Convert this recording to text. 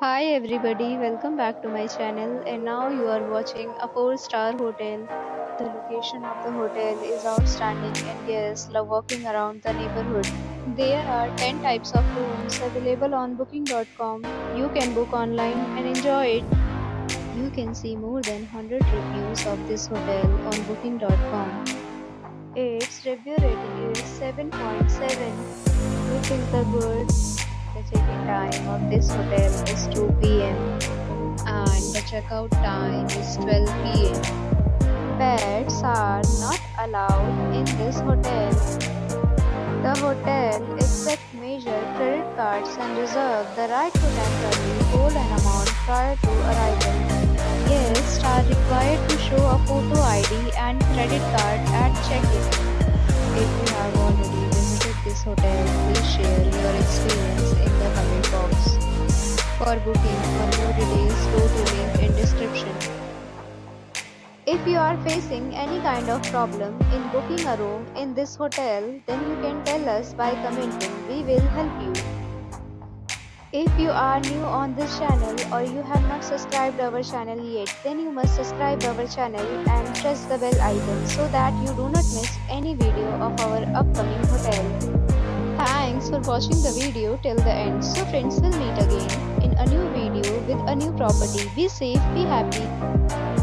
Hi everybody, welcome back to my channel and now you are watching a 4-star hotel. The location of the hotel is outstanding and guests love walking around the neighborhood. There are 10 types of rooms available on booking.com. You can book online and enjoy it. You can see more than 100 reviews of this hotel on booking.com. Its review rating is 7.7, which is the good. The check-in time of this hotel is 2 p.m. and the checkout time is 12 p.m. Pets are not allowed in this hotel. The hotel accepts major credit cards and reserves the right to temporarily hold an amount prior to arrival. Guests are required to show a photo ID and credit card at check-in. If you have already visited this hotel, please share your experience in the comment box. For booking or more details, go to link in description. If you are facing any kind of problem in booking a room in this hotel, then you can tell us by commenting. We will help you. If you are new on this channel or you have not subscribed our channel yet, then you must subscribe our channel and press the bell icon so that you do not miss any video of our upcoming hotel. Thanks for watching the video till the end. So friends, will meet again in a new video with a new property. Be safe, be happy.